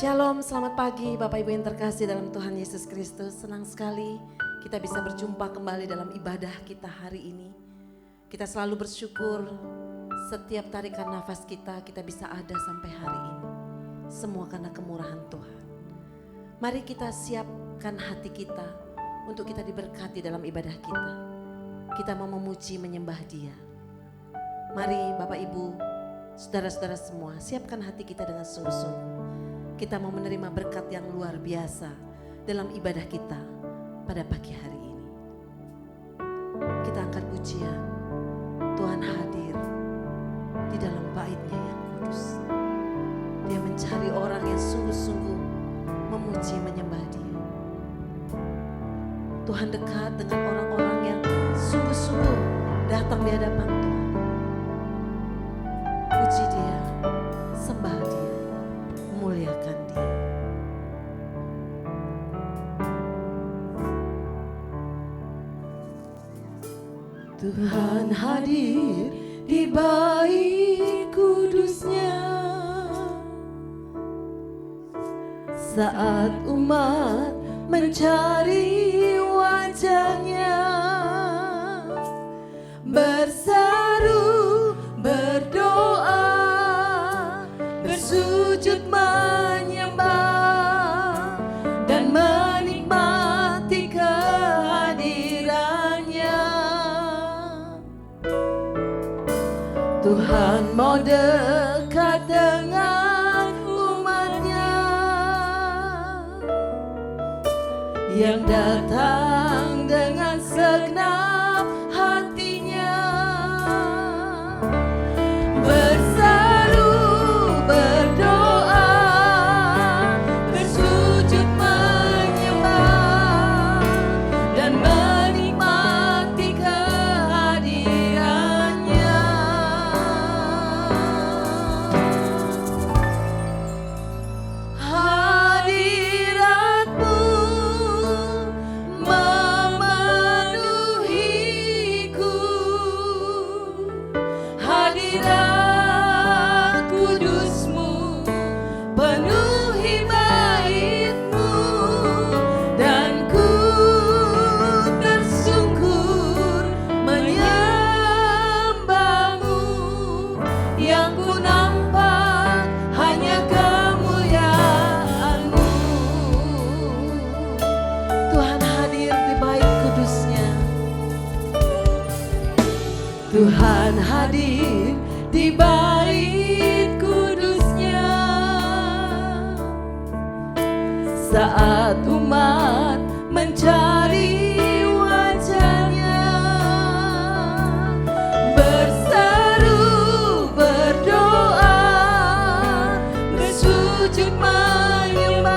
Shalom, selamat pagi Bapak Ibu yang terkasih dalam Tuhan Yesus Kristus. Senang sekali kita bisa berjumpa kembali dalam ibadah kita hari ini. Kita selalu bersyukur setiap tarikan nafas kita bisa ada sampai hari ini. Semua karena kemurahan Tuhan. Mari kita siapkan hati kita untuk kita diberkati dalam ibadah kita. Kita mau memuji menyembah Dia. Mari Bapak Ibu, saudara-saudara semua, siapkan hati kita dengan sungguh-sungguh. Kita mau menerima berkat yang luar biasa dalam ibadah kita pada pagi hari ini. Kita angkat pujian, Tuhan hadir di dalam bait-Nya yang kudus. Dia mencari orang yang sungguh-sungguh memuji menyembah Dia. Tuhan dekat dengan orang-orang yang sungguh-sungguh datang di hadapan Tuhan. Puji Dia, sembah Dia, muliakan Dia. Tuhan hadir di bait kudus-Nya saat umat mencari wajah-Nya, berseru, berdoa, bersujud menyembah dan menikmati kehadiran-Nya. Tuhan mau dekat dengan umat-Nya yang datang dengan segenap hatinya, berseru, berdoa, bersujud menyembah dan menikmati kehadiran-Nya. Hadirat-Mu memenuhiku, hadirat kudus-Mu penuhi bait-Mu, dan ku tersungkur menyembah-Mu. Yang ku nampak hanya kemuliaan-Mu. Tuhan hadir di bait kudus-Nya. Tuhan hadir di bait kudus-Nya saat umat mencari wajah-Nya, berseru, berdoa, bersujud menyembah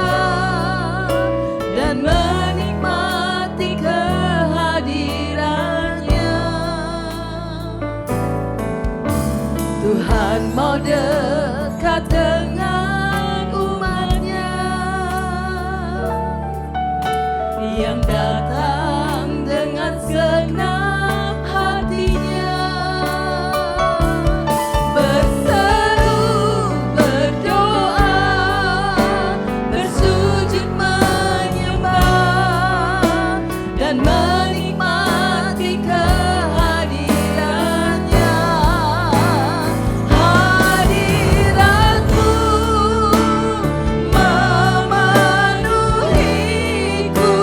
dan menikmati kehadiran-Nya. Tuhan mau dekat dengan umat-Nya yang datang dengan segenap hatinya, berseru, berdoa, bersujud menyembah dan menikmati kehadiran-Nya. Hadirat-Mu memenuhiku,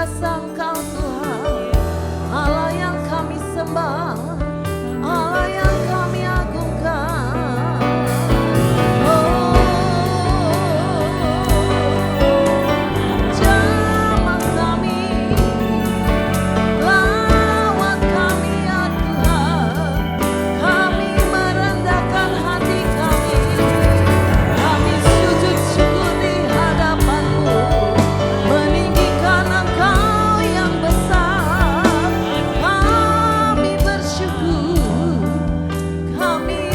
biasa Engkau Tuhan, Allah yang kami sembah, Allah yang kami agungkan. Oh, jamah kami, lawat kami ya Tuhan, kami merendahkan hati kami sujud syukur di hadapan-Mu, meninggikan Engkau yang besar. Kami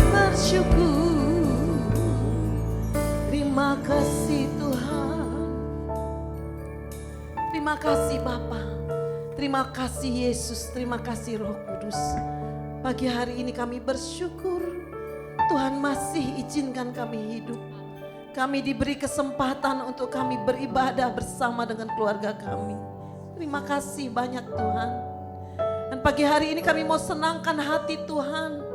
bersyukur, terima kasih Tuhan, terima kasih Bapa, terima kasih Yesus, terima kasih Roh Kudus. Pagi hari ini kami bersyukur Tuhan masih izinkan kami hidup. Kami diberi kesempatan untuk kami beribadah bersama dengan keluarga kami. Terima kasih banyak Tuhan. Dan pagi hari ini kami mau senangkan hati Tuhan.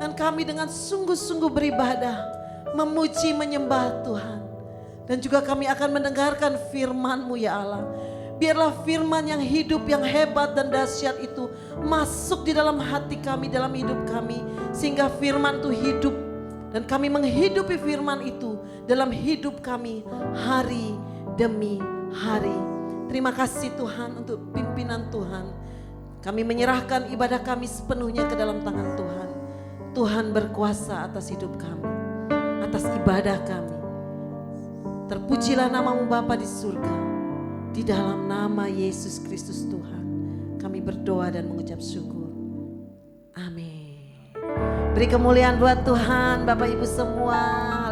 Dan kami dengan sungguh-sungguh beribadah, memuji, menyembah Tuhan. Dan juga kami akan mendengarkan firman-Mu ya Allah. Biarlah firman yang hidup, yang hebat dan dahsyat itu masuk di dalam hati kami, dalam hidup kami. Sehingga firman itu hidup. Dan kami menghidupi firman itu dalam hidup kami hari demi hari. Terima kasih Tuhan untuk pimpinan Tuhan. Kami menyerahkan ibadah kami sepenuhnya ke dalam tangan Tuhan. Tuhan berkuasa atas hidup kami, atas ibadah kami. Terpujilah nama-Mu Bapa di surga. Di dalam nama Yesus Kristus Tuhan, kami berdoa dan mengucap syukur. Amin. Beri kemuliaan buat Tuhan, Bapak Ibu semua.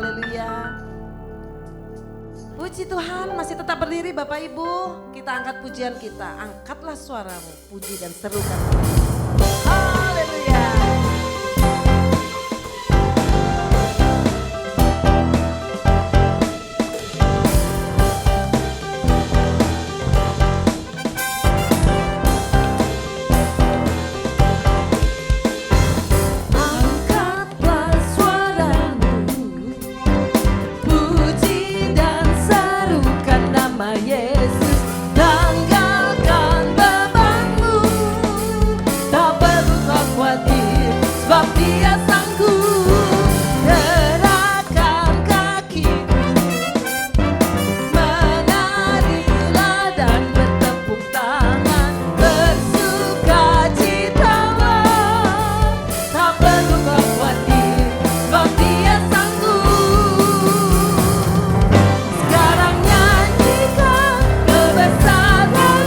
Haleluya. Puji Tuhan, masih tetap berdiri Bapak Ibu. Kita angkat pujian kita. Angkatlah suaramu, puji dan serukan. Haleluya. Yesus, tanggalkan bebanmu, tak perlu kau khawatir, sebab Dia sanggup. Gerakkan kakimu, menarilah dan bertepuk tangan, bersukacitalah, tak perlu kau khawatir, sebab Dia sanggup. Sekarang nyanyikan kebesaran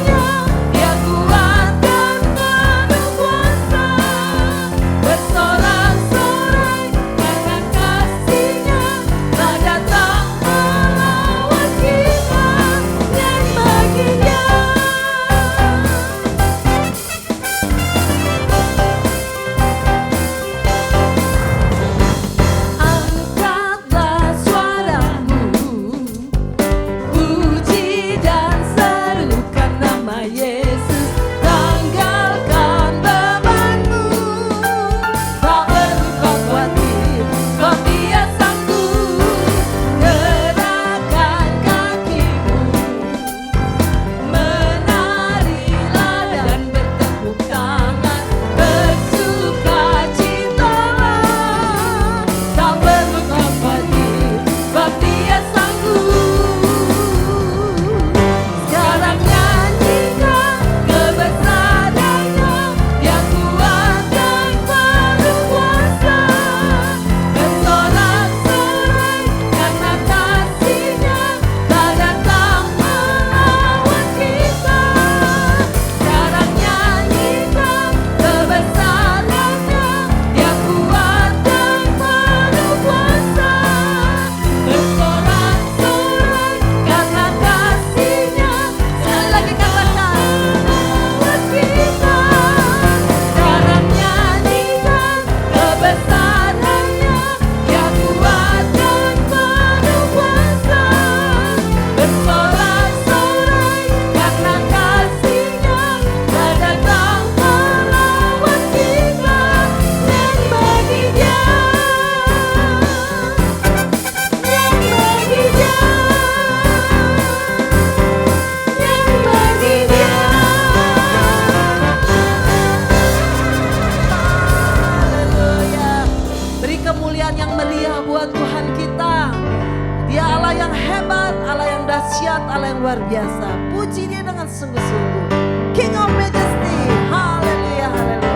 kuasa. Puji Dia dengan sungguh-sungguh. King of Majesty. Haleluya, haleluya.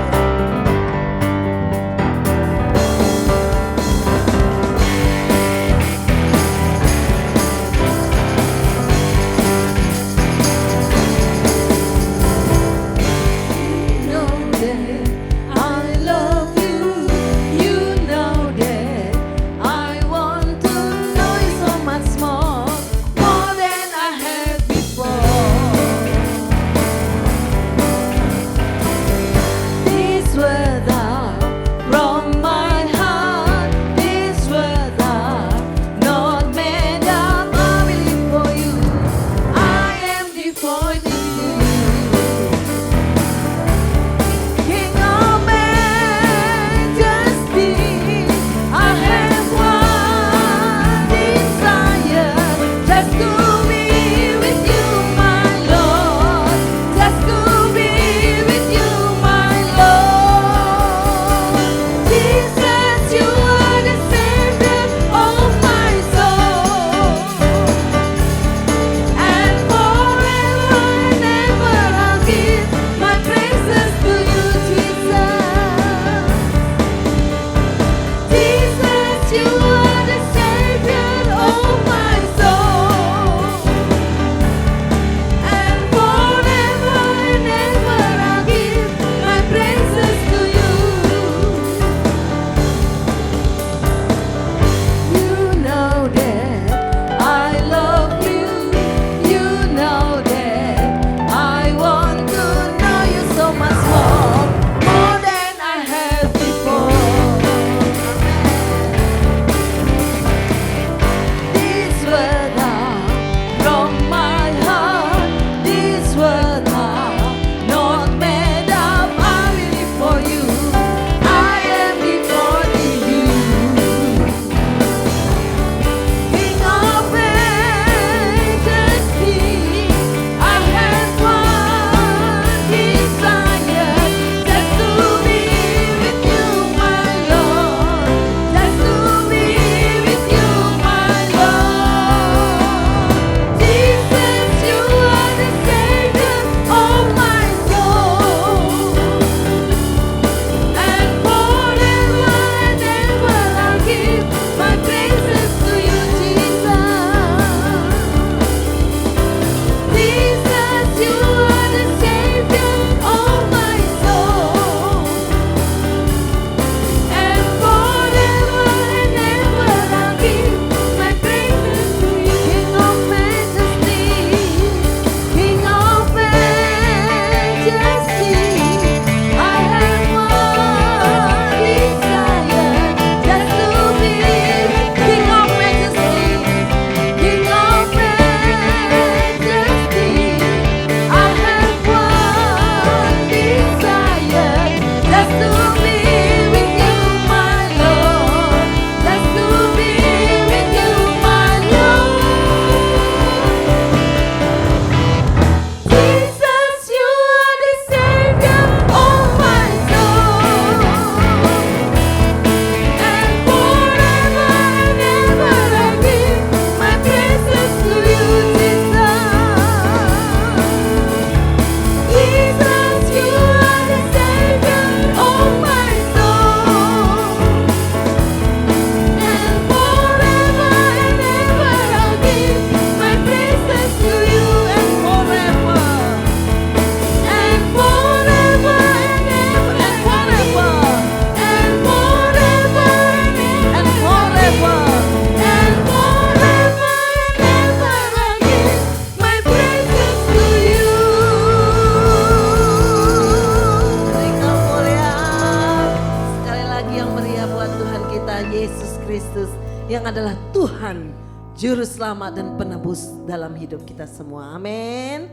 yang adalah Tuhan, Juru Selamat dan Penebus dalam hidup kita semua. Amin.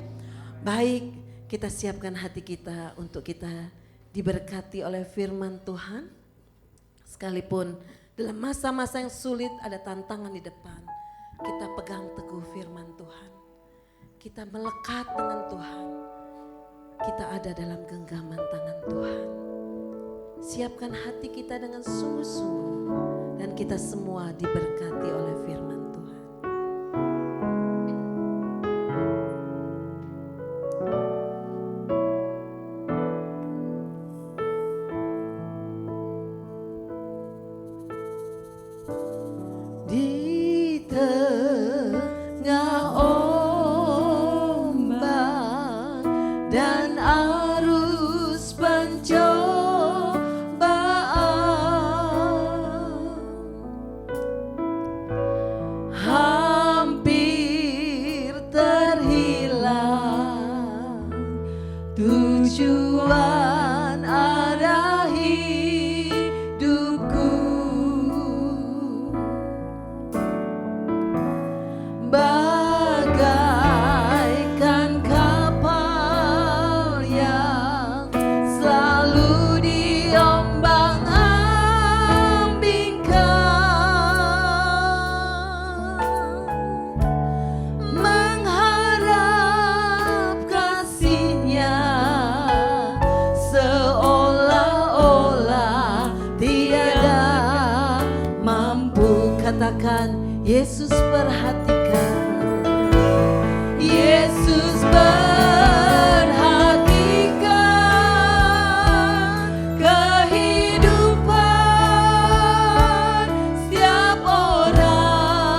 Baik, kita siapkan hati kita untuk kita diberkati oleh firman Tuhan. Sekalipun dalam masa-masa yang sulit ada tantangan di depan, kita pegang teguh firman Tuhan. Kita melekat dengan Tuhan. Kita ada dalam genggaman tangan Tuhan. Siapkan hati kita dengan sungguh-sungguh dan kita semua diberkati oleh firman Tuhan. katakan, Yesus perhatikan. Yesus perhatikan kehidupan setiap orang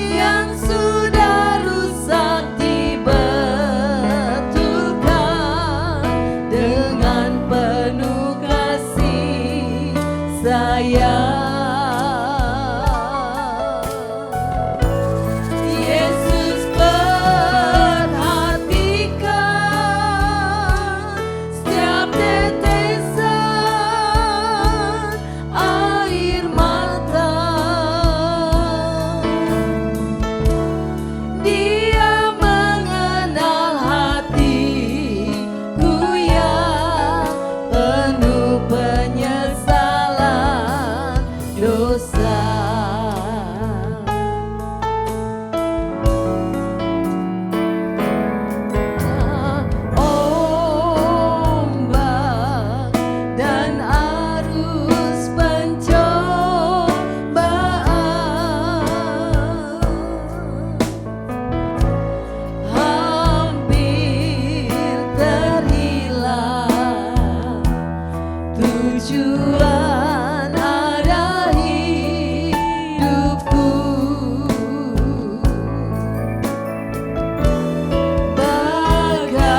yang sudah rusak dibetulkan dengan penuh kasih sayang. Yesus perhatikan setiap tetesan air mata. Dia mengenal hatiku yang penuh penyesalan dosa. Ombak dan arus pencobaan hampir terhilang tujuan arah hidupku. Bagaikan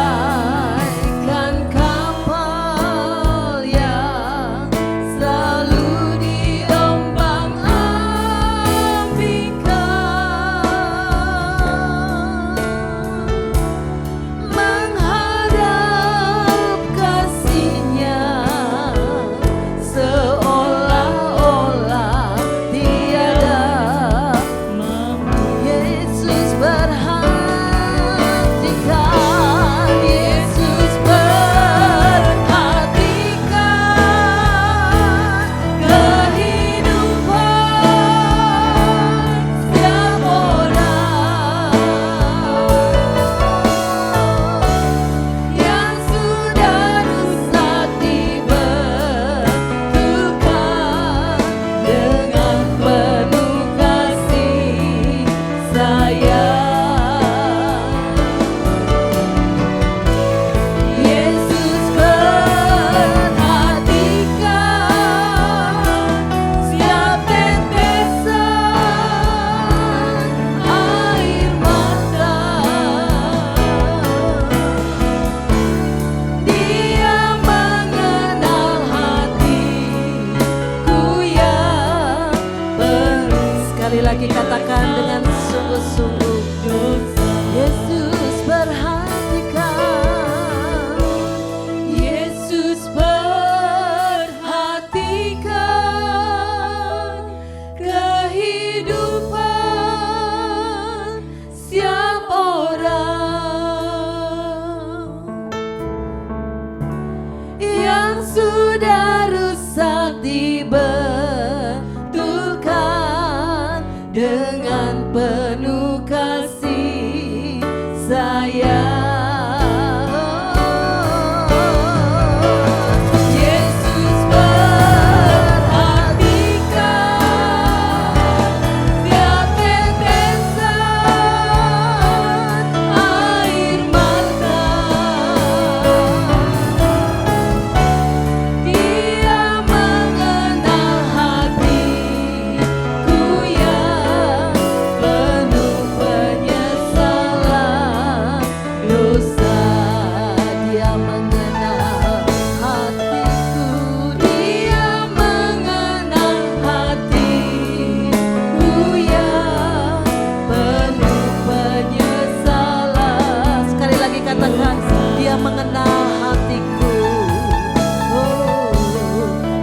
kapal yang selalu diombang-ambingkan menghadap kasihnya seolah-olah tiada mampu. Yesus perhatikan, Yesus perhatikan kehidupan setiap orang yang sudah rusak dibetulkan dengan penuh kasih sayang. Yesus perhatikan setiap tetesan air mata. Dia mengenal hatiku yang penuh. Sekali lagi katakan dengan sungguh-sungguh, Yesus perhatikan, Yesus perhatikan kehidupan setiap orang yang sudah rusak dibetulkan dengan penuh kasih sayang. Yesus perhatikan setiap tetesan air mata. Dia mengenal hatiku yang penuh penyesalan dosa. Dia mengenal hatiku, Dia mengenal hatiku yang penuh penyesalan. Sekali lagi katakan, Dia mengenal hatiku. Oh,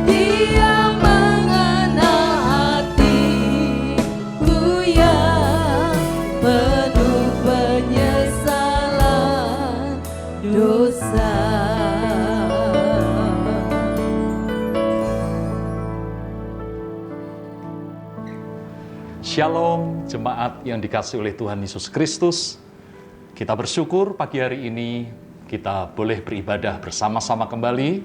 Dia mengenal hatiku yang penuh penyesalan dosa. Shalom jemaat yang dikasihi oleh Tuhan Yesus Kristus. Kita bersyukur pagi hari ini kita boleh beribadah bersama-sama kembali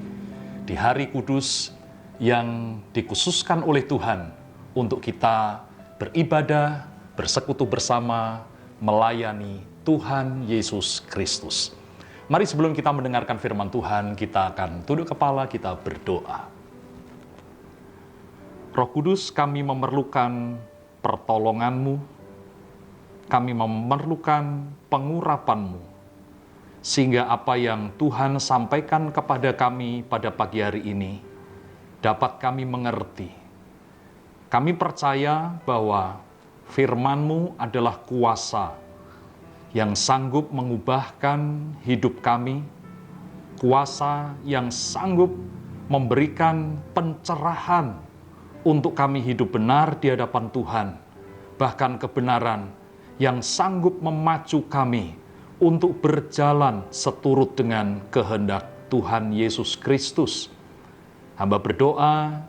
di hari kudus yang dikhususkan oleh Tuhan untuk kita beribadah, bersekutu bersama, melayani Tuhan Yesus Kristus. Mari sebelum kita mendengarkan firman Tuhan, kita akan tunduk kepala, kita berdoa. Roh Kudus, kami memerlukan pertolongan-Mu, kami memerlukan pengurapan-Mu, sehingga apa yang Tuhan sampaikan kepada kami pada pagi hari ini dapat kami mengerti. Kami percaya bahwa firman-Mu adalah kuasa yang sanggup mengubahkan hidup kami, kuasa yang sanggup memberikan pencerahan untuk kami hidup benar di hadapan Tuhan, bahkan kebenaran yang sanggup memacu kami untuk berjalan seturut dengan kehendak Tuhan Yesus Kristus. Hamba berdoa,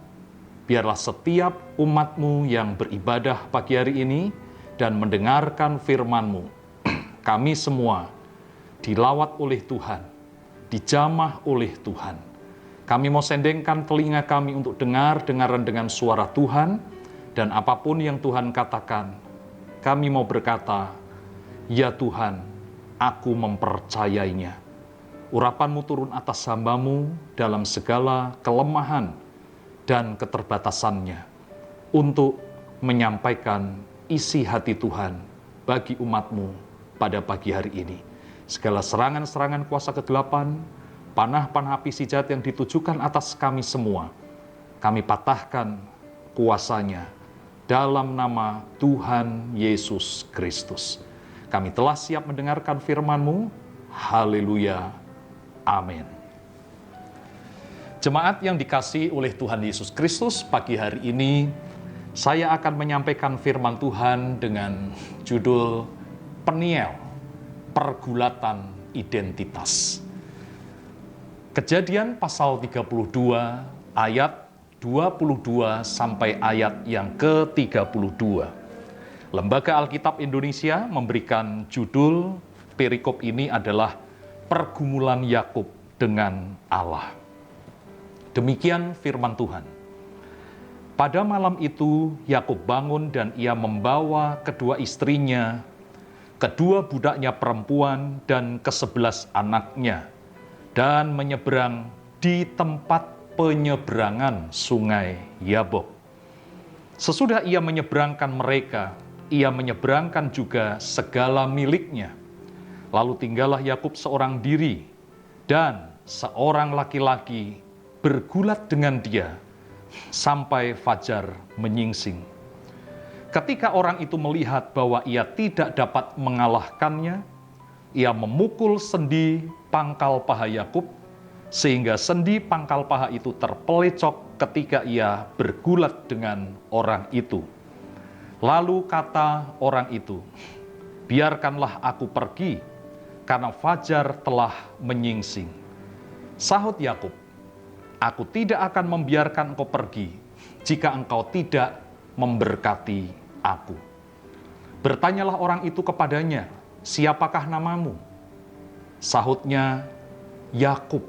biarlah setiap umat-Mu yang beribadah pagi hari ini dan mendengarkan firman-Mu, kami semua dilawat oleh Tuhan, dijamah oleh Tuhan. Kami mau sendengkan telinga kami untuk dengar-dengaran dengan suara Tuhan, dan apapun yang Tuhan katakan, kami mau berkata, ya Tuhan, aku mempercayainya. Urapan-Mu turun atas hamba-Mu dalam segala kelemahan dan keterbatasannya untuk menyampaikan isi hati Tuhan bagi umat-Mu pada pagi hari ini. Segala serangan-serangan kuasa kegelapan, panah-panah api si jahat yang ditujukan atas kami semua, kami patahkan kuasanya dalam nama Tuhan Yesus Kristus. Kami telah siap mendengarkan firman-Mu. Haleluya. Amin. Jemaat yang dikasihi oleh Tuhan Yesus Kristus, pagi hari ini saya akan menyampaikan firman Tuhan dengan judul Peniel, Pergulatan Identitas. Kejadian pasal 32 ayat 22 sampai ayat yang ke-32. Lembaga Alkitab Indonesia memberikan judul perikop ini adalah Pergumulan Yakub dengan Allah. Demikian firman Tuhan. Pada malam itu Yakub bangun dan ia membawa kedua istrinya, kedua budaknya perempuan dan ke-11 anaknya, dan menyeberang di tempat penyeberangan sungai Yabok. Sesudah ia menyeberangkan mereka, ia menyeberangkan juga segala miliknya. Lalu tinggallah Yakub seorang diri, dan seorang laki-laki bergulat dengan dia sampai fajar menyingsing. Ketika orang itu melihat bahwa ia tidak dapat mengalahkannya, ia memukul sendi pangkal paha Yakub, sehingga sendi pangkal paha itu terpelecok ketika ia bergulat dengan orang itu. Lalu kata orang itu, biarkanlah aku pergi, karena fajar telah menyingsing. Sahut Yakub, aku tidak akan membiarkan engkau pergi, jika engkau tidak memberkati aku. Bertanyalah orang itu kepadanya, siapakah namamu? Sahutnya, Yakub.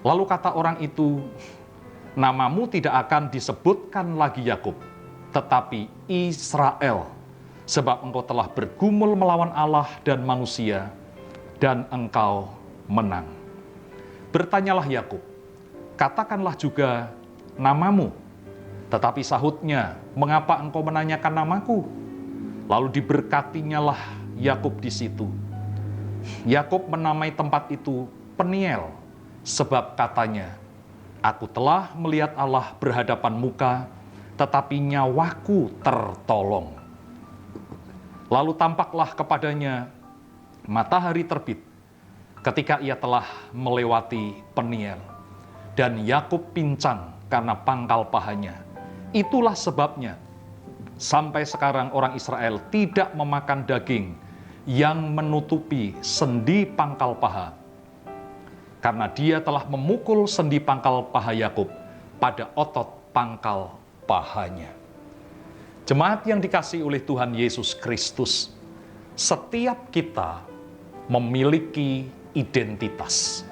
Lalu kata orang itu, namamu tidak akan disebutkan lagi Yakub, tetapi Israel, sebab engkau telah bergumul melawan Allah dan manusia, dan engkau menang. Bertanyalah Yakub, katakanlah juga namamu. Tetapi sahutnya, mengapa engkau menanyakan namaku? Lalu diberkatinyalah Yakub di situ. Yakub menamai tempat itu Peniel, sebab katanya, aku telah melihat Allah berhadapan muka, tetapi nyawaku tertolong. Lalu tampaklah kepadanya matahari terbit ketika ia telah melewati Peniel, dan Yakub pincang karena pangkal pahanya. Itulah sebabnya sampai sekarang orang Israel tidak memakan daging yang menutupi sendi pangkal paha, karena dia telah memukul sendi pangkal paha Yakub pada otot pangkal pahanya. Jemaat yang dikasihi oleh Tuhan Yesus Kristus, setiap kita memiliki identitas.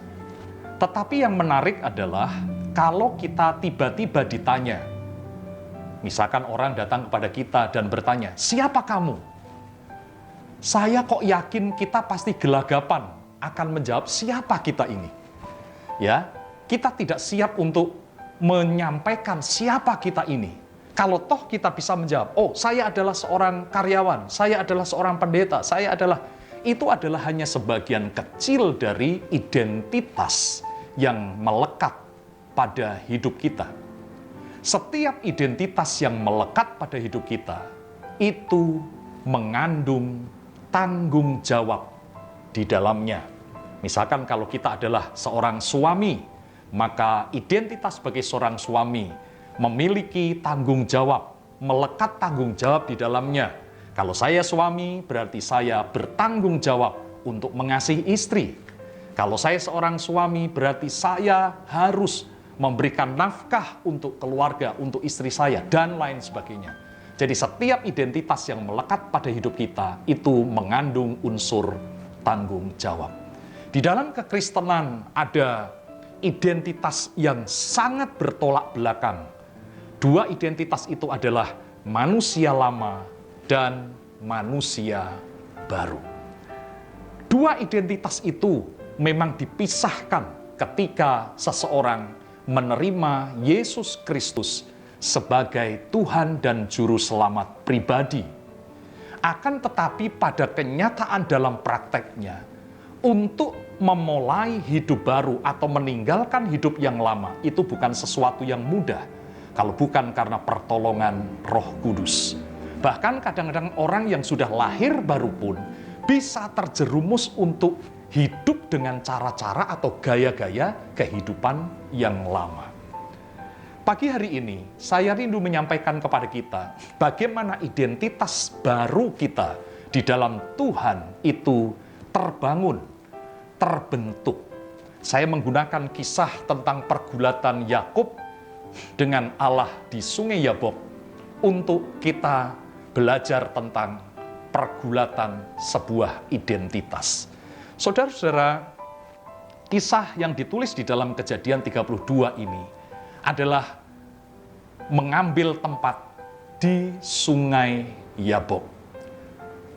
Tetapi yang menarik adalah kalau kita tiba-tiba ditanya, misalkan orang datang kepada kita dan bertanya, siapa kamu? Saya kok yakin kita pasti gelagapan akan menjawab siapa kita ini. Ya, kita tidak siap untuk menyampaikan siapa kita ini. Kalau toh kita bisa menjawab, oh saya adalah seorang karyawan, saya adalah seorang pendeta, itu adalah hanya sebagian kecil dari identitas yang melekat pada hidup kita. Setiap identitas yang melekat pada hidup kita itu mengandung tanggung jawab di dalamnya. Misalkan kalau kita adalah seorang suami, maka identitas sebagai seorang suami memiliki tanggung jawab, melekat tanggung jawab di dalamnya. Kalau saya suami, berarti saya bertanggung jawab untuk mengasihi istri. Kalau saya seorang suami, berarti saya harus memberikan nafkah untuk keluarga, untuk istri saya, dan lain sebagainya. Jadi setiap identitas yang melekat pada hidup kita, itu mengandung unsur tanggung jawab. Di dalam kekristenan ada identitas yang sangat bertolak belakang. Dua identitas itu adalah manusia lama dan manusia baru. Dua identitas itu memang dipisahkan ketika seseorang menerima Yesus Kristus sebagai Tuhan dan Juru Selamat pribadi. Akan tetapi pada kenyataan dalam prakteknya, untuk memulai hidup baru atau meninggalkan hidup yang lama, itu bukan sesuatu yang mudah, kalau bukan karena pertolongan Roh Kudus. Bahkan kadang-kadang orang yang sudah lahir baru pun bisa terjerumus untuk hidup dengan cara-cara atau gaya-gaya kehidupan yang lama. Pagi hari ini, saya rindu menyampaikan kepada kita bagaimana identitas baru kita di dalam Tuhan itu terbangun, terbentuk. Saya menggunakan kisah tentang pergulatan Yakub dengan Allah di Sungai Yabok untuk kita belajar tentang pergulatan sebuah identitas. Saudara-saudara, kisah yang ditulis di dalam Kejadian 32 ini adalah mengambil tempat di Sungai Yabok.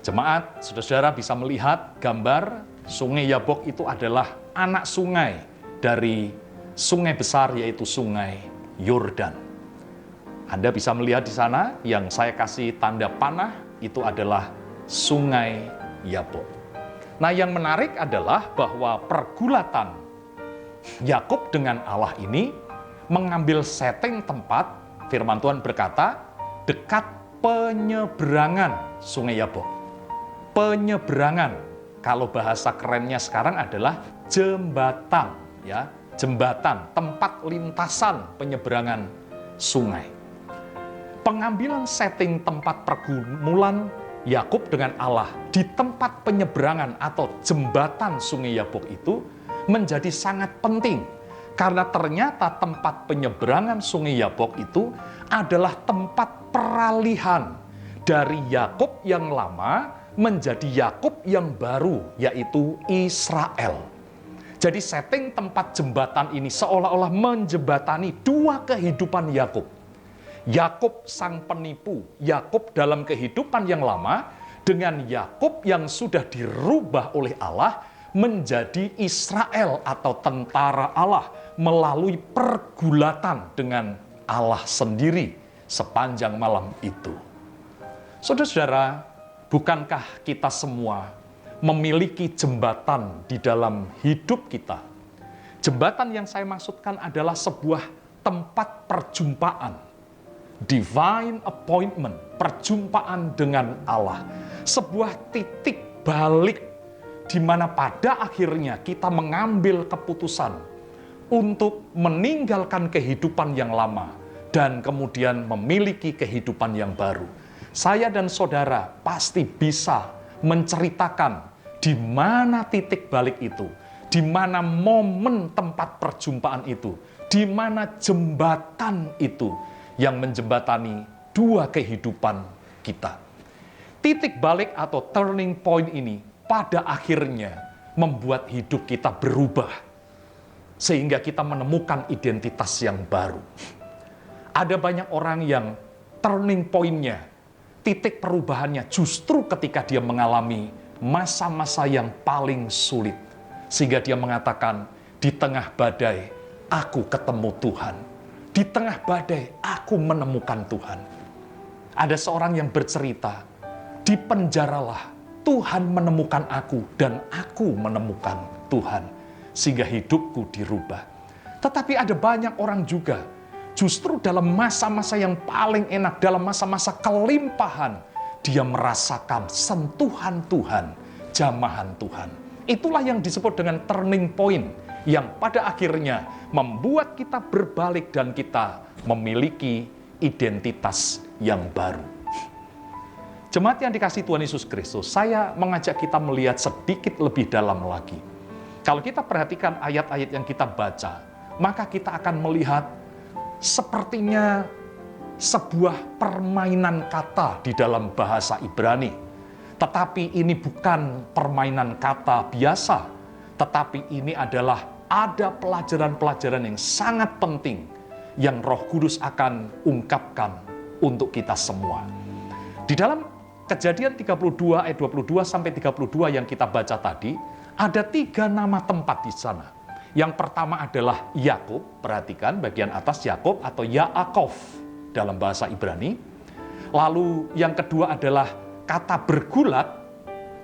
Jemaat, saudara-saudara bisa melihat gambar Sungai Yabok itu adalah anak sungai dari sungai besar yaitu Sungai Yordan. Anda bisa melihat di sana yang saya kasih tanda panah itu adalah Sungai Yabok. Nah, yang menarik adalah bahwa pergulatan Yakub dengan Allah ini mengambil setting tempat, firman Tuhan berkata, dekat penyeberangan Sungai Yabok. Penyeberangan, kalau bahasa kerennya sekarang adalah jembatan, ya, jembatan, tempat lintasan penyeberangan sungai. Pengambilan setting tempat pergumulan Yakub dengan Allah di tempat penyeberangan atau jembatan Sungai Yabok itu menjadi sangat penting. Karena ternyata tempat penyeberangan Sungai Yabok itu adalah tempat peralihan dari Yakub yang lama menjadi Yakub yang baru, yaitu Israel. Jadi setting tempat jembatan ini seolah-olah menjembatani dua kehidupan Yakub. Yakub sang penipu, Yakub dalam kehidupan yang lama, dengan Yakub yang sudah dirubah oleh Allah menjadi Israel atau tentara Allah melalui pergulatan dengan Allah sendiri sepanjang malam itu. Saudara-saudara, bukankah kita semua memiliki jembatan di dalam hidup kita? Jembatan yang saya maksudkan adalah sebuah tempat perjumpaan. Divine appointment, perjumpaan dengan Allah. Sebuah titik balik di mana pada akhirnya kita mengambil keputusan untuk meninggalkan kehidupan yang lama dan kemudian memiliki kehidupan yang baru. Saya dan saudara pasti bisa menceritakan di mana titik balik itu, di mana momen tempat perjumpaan itu, di mana jembatan itu yang menjembatani dua kehidupan kita. Titik balik atau turning point ini pada akhirnya membuat hidup kita berubah. sehingga kita menemukan identitas yang baru. Ada banyak orang yang turning point-nya, titik perubahannya justru ketika dia mengalami masa-masa yang paling sulit. Sehingga dia mengatakan, di tengah badai, aku ketemu Tuhan. Di tengah badai, aku menemukan Tuhan. Ada seorang yang bercerita, di penjaralah Tuhan menemukan aku dan aku menemukan Tuhan. Sehingga hidupku dirubah. Tetapi ada banyak orang juga, justru dalam masa-masa yang paling enak, dalam masa-masa kelimpahan, dia merasakan sentuhan Tuhan, jamahan Tuhan. Itulah yang disebut dengan turning point, yang pada akhirnya membuat kita berbalik dan kita memiliki identitas yang baru. Jemaat yang dikasihi Tuhan Yesus Kristus, saya mengajak kita melihat sedikit lebih dalam lagi. Kalau kita perhatikan ayat-ayat yang kita baca, maka kita akan melihat sepertinya sebuah permainan kata di dalam bahasa Ibrani. Tetapi ini bukan permainan kata biasa, tetapi ini adalah ada pelajaran-pelajaran yang sangat penting yang Roh Kudus akan ungkapkan untuk kita semua. Di dalam Kejadian 32 ayat 22 sampai 32 yang kita baca tadi, ada 3 nama tempat di sana. Yang pertama adalah Yakub, perhatikan bagian atas Yakub atau Yaakov dalam bahasa Ibrani. Lalu yang kedua adalah kata bergulat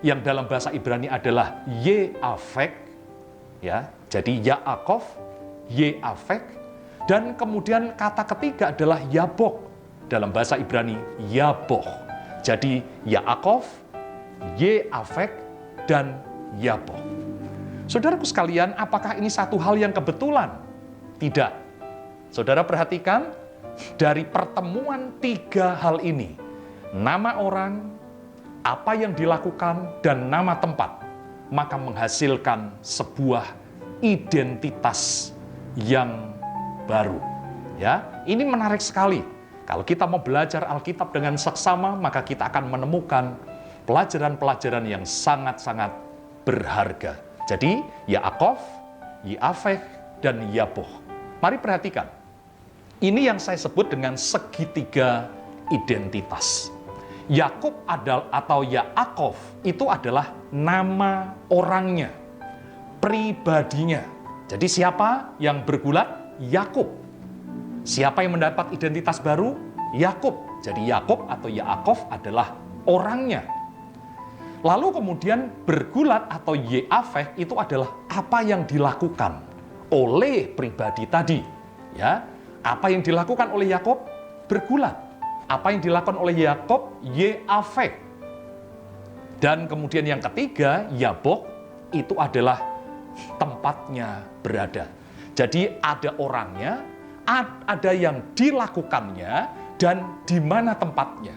yang dalam bahasa Ibrani adalah Yeafek, ya. Jadi Yaakov, Yeafek, dan kemudian kata ketiga adalah Yabok dalam bahasa Ibrani Yaboh. Jadi Yaakov, Yeafek, dan Yabok. Saudaraku sekalian, apakah ini satu hal yang kebetulan? Tidak. Saudara perhatikan, dari pertemuan 3 hal ini, nama orang, apa yang dilakukan, dan nama tempat, maka menghasilkan sebuah identitas yang baru. Ya, ini menarik sekali. Kalau kita mau belajar Alkitab dengan seksama, maka kita akan menemukan pelajaran-pelajaran yang sangat-sangat berharga. Jadi, Yaakov, Yeafek, dan Yaboh. Mari perhatikan. Ini yang saya sebut dengan segitiga identitas. Yakub atau Yaakov itu adalah nama orangnya, pribadinya. Jadi siapa yang bergulat? Yakub. Siapa yang mendapat identitas baru? Yakub. Jadi Yakub atau Yaakov adalah orangnya. Lalu kemudian bergulat atau Yeafek itu adalah apa yang dilakukan oleh pribadi tadi. Ya, apa yang dilakukan oleh Yakub? Bergulat. Apa yang dilakukan oleh Yakub? Yeafek. Dan kemudian yang ketiga, Yabok, itu adalah tempatnya berada. Jadi ada orangnya, ada yang dilakukannya, dan di mana tempatnya.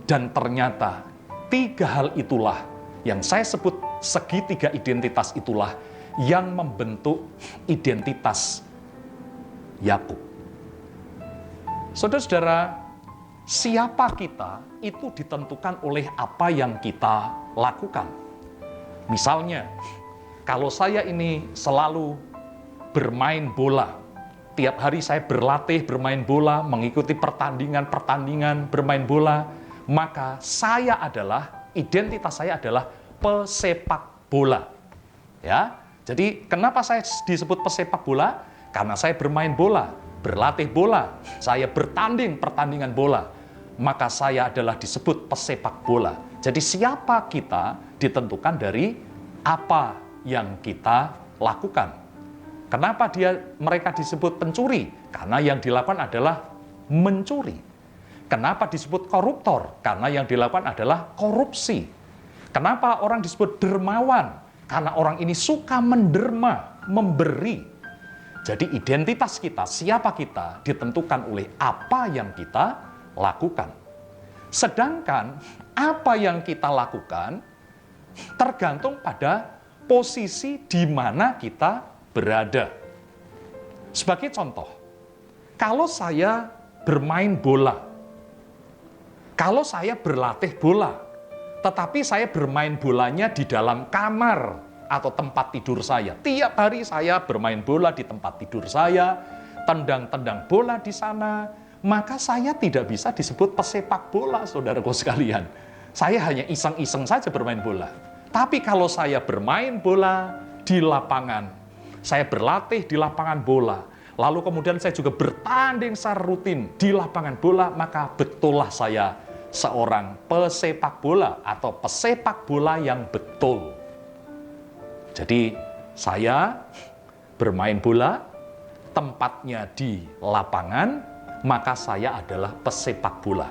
Dan ternyata 3 hal itulah yang saya sebut segitiga identitas itulah yang membentuk identitas Yakub. Saudara-saudara, siapa kita itu ditentukan oleh apa yang kita lakukan. Misalnya, kalau saya ini selalu bermain bola, tiap hari saya berlatih bermain bola, mengikuti pertandingan-pertandingan bermain bola, maka identitas saya adalah pesepak bola. Ya, jadi kenapa saya disebut pesepak bola? Karena saya bermain bola, berlatih bola, saya bertanding pertandingan bola, maka saya adalah disebut pesepak bola. Jadi siapa kita ditentukan dari apa yang kita lakukan. Kenapa mereka disebut pencuri? Karena yang dilakukan adalah mencuri. Kenapa disebut koruptor? Karena yang dilakukan adalah korupsi. Kenapa orang disebut dermawan? Karena orang ini suka menderma, memberi. Jadi identitas kita, siapa kita, ditentukan oleh apa yang kita lakukan. Sedangkan apa yang kita lakukan tergantung pada posisi di mana kita berada. Sebagai contoh, kalau saya bermain bola, kalau saya berlatih bola, tetapi saya bermain bolanya di dalam kamar atau tempat tidur saya. Tiap hari saya bermain bola di tempat tidur saya, tendang-tendang bola di sana, maka saya tidak bisa disebut pesepak bola, saudaraku sekalian. Saya hanya iseng-iseng saja bermain bola. Tapi kalau saya bermain bola di lapangan, saya berlatih di lapangan bola, lalu kemudian saya juga bertanding secara rutin di lapangan bola, maka betullah saya seorang pesepak bola atau pesepak bola yang betul. Jadi saya bermain bola, tempatnya di lapangan, maka saya adalah pesepak bola.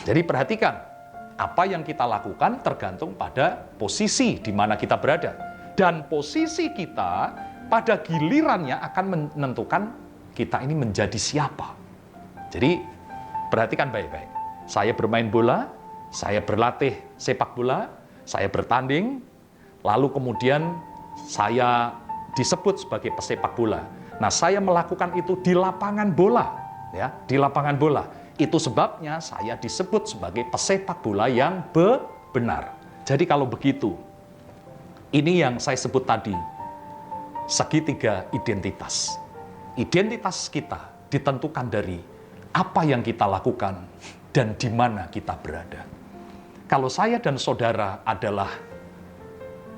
Jadi perhatikan, apa yang kita lakukan tergantung pada posisi di mana kita berada. Dan posisi kita pada gilirannya akan menentukan kita ini menjadi siapa. Jadi perhatikan baik-baik. Saya bermain bola, saya berlatih sepak bola, saya bertanding, lalu kemudian saya disebut sebagai pesepak bola. Nah, saya melakukan itu di lapangan bola, ya, di lapangan bola. Itu sebabnya saya disebut sebagai pesepak bola yang benar. Jadi kalau begitu, ini yang saya sebut tadi, segitiga identitas. Identitas kita ditentukan dari apa yang kita lakukan dan di mana kita berada. Kalau saya dan saudara adalah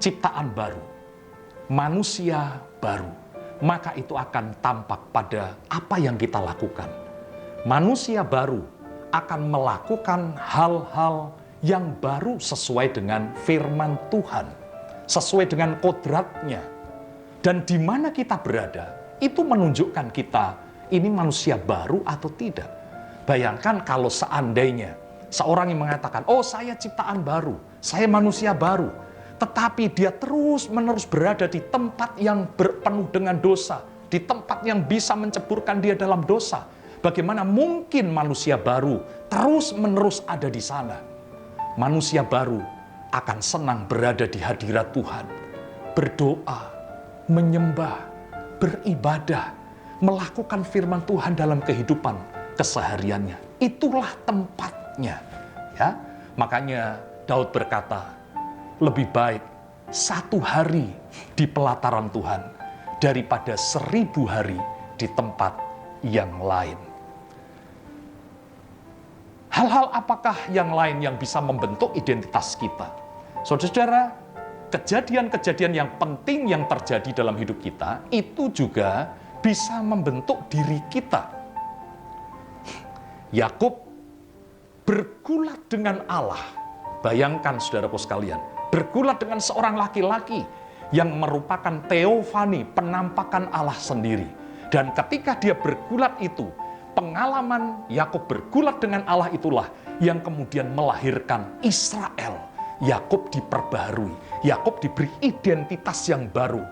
ciptaan baru, manusia baru, maka itu akan tampak pada apa yang kita lakukan. Manusia baru akan melakukan hal-hal yang baru sesuai dengan firman Tuhan, sesuai dengan kodratnya. Dan di mana kita berada, itu menunjukkan kita ini manusia baru atau tidak. Bayangkan kalau seandainya seorang yang mengatakan, oh saya ciptaan baru, saya manusia baru, tetapi dia terus-menerus berada di tempat yang penuh dengan dosa, di tempat yang bisa menceburkan dia dalam dosa. Bagaimana mungkin manusia baru terus-menerus ada di sana? Manusia baru akan senang berada di hadirat Tuhan, berdoa, menyembah, beribadah, melakukan firman Tuhan dalam kehidupan kesehariannya. Itulah tempatnya, ya. Makanya Daud berkata, lebih baik 1 hari di pelataran Tuhan daripada 1000 hari di tempat yang lain. Hal-hal apakah yang lain yang bisa membentuk identitas kita? Saudara-saudara, kejadian-kejadian yang penting yang terjadi dalam hidup kita itu juga bisa membentuk diri kita. Yakub bergulat dengan Allah. Bayangkan saudaraku sekalian, bergulat dengan seorang laki-laki yang merupakan teofani, penampakan Allah sendiri. Dan ketika dia bergulat itu, pengalaman Yakub bergulat dengan Allah itulah yang kemudian melahirkan Israel. Yakub diperbaharui, Yakub diberi identitas yang baru.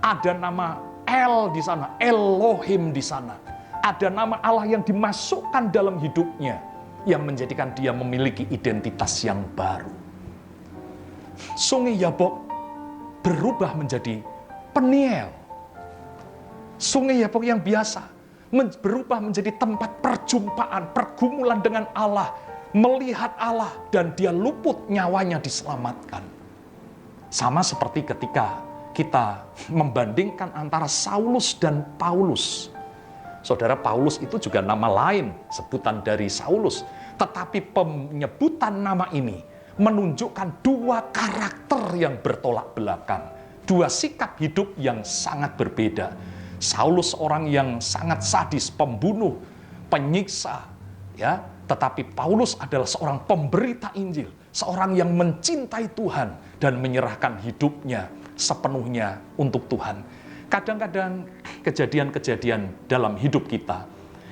Ada nama El di sana, Elohim di sana. Ada nama Allah yang dimasukkan dalam hidupnya, yang menjadikan dia memiliki identitas yang baru. Sungai Yabok berubah menjadi Peniel. Sungai Yabok yang biasa berubah menjadi tempat perjumpaan, pergumulan dengan Allah, melihat Allah, dan dia luput, nyawanya diselamatkan. Sama seperti ketika kita membandingkan antara Saulus dan Paulus. Saudara, Paulus itu juga nama lain, sebutan dari Saulus. Tetapi penyebutan nama ini menunjukkan 2 karakter yang bertolak belakang. 2 sikap hidup yang sangat berbeda. Saulus orang yang sangat sadis, pembunuh, penyiksa, ya. Tetapi Paulus adalah seorang pemberita Injil, seorang yang mencintai Tuhan dan menyerahkan hidupnya sepenuhnya untuk Tuhan. Kadang-kadang kejadian-kejadian dalam hidup kita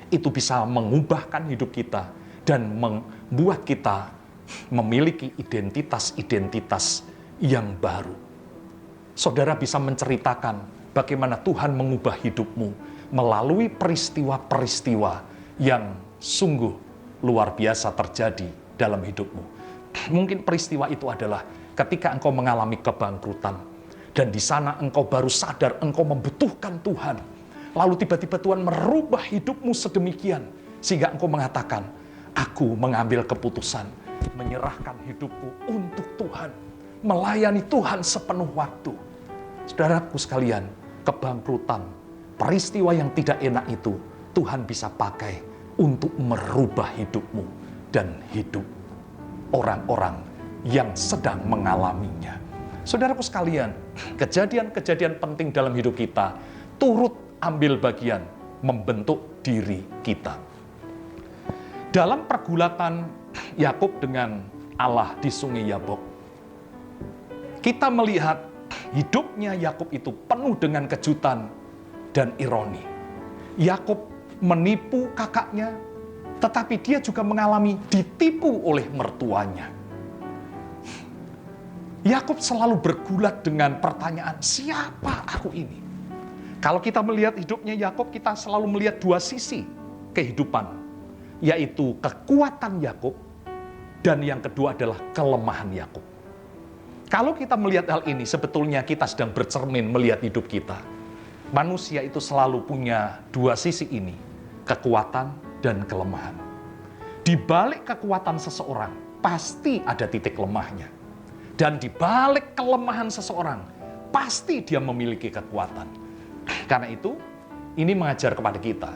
itu bisa mengubahkan hidup kita dan membuat kita memiliki identitas-identitas yang baru. Saudara bisa menceritakan bagaimana Tuhan mengubah hidupmu melalui peristiwa-peristiwa yang sungguh luar biasa terjadi dalam hidupmu. Mungkin peristiwa itu adalah ketika engkau mengalami kebangkrutan, dan di sana engkau baru sadar engkau membutuhkan Tuhan. Lalu tiba-tiba Tuhan merubah hidupmu sedemikian, sehingga engkau mengatakan, aku mengambil keputusan, menyerahkan hidupku untuk Tuhan, melayani Tuhan sepenuh waktu. Saudaraku sekalian, kebangkrutan, peristiwa yang tidak enak itu Tuhan bisa pakai untuk merubah hidupmu dan hidup orang-orang yang sedang mengalaminya. Saudaraku sekalian, kejadian-kejadian penting dalam hidup kita turut ambil bagian membentuk diri kita. Dalam pergulatan Yakub dengan Allah di Sungai Yabok, kita melihat hidupnya Yakub itu penuh dengan kejutan dan ironi. Yakub menipu kakaknya, tetapi dia juga mengalami ditipu oleh mertuanya. Yakub selalu bergulat dengan pertanyaan, siapa aku ini? Kalau kita melihat hidupnya Yakub, kita selalu melihat dua sisi kehidupan, yaitu kekuatan Yakub dan yang kedua adalah kelemahan Yakub. Kalau kita melihat hal ini, sebetulnya kita sedang bercermin melihat hidup kita. Manusia itu selalu punya dua sisi ini, kekuatan dan kelemahan. Di balik kekuatan seseorang, pasti ada titik lemahnya. Dan di balik kelemahan seseorang, pasti dia memiliki kekuatan. Karena itu, ini mengajar kepada kita.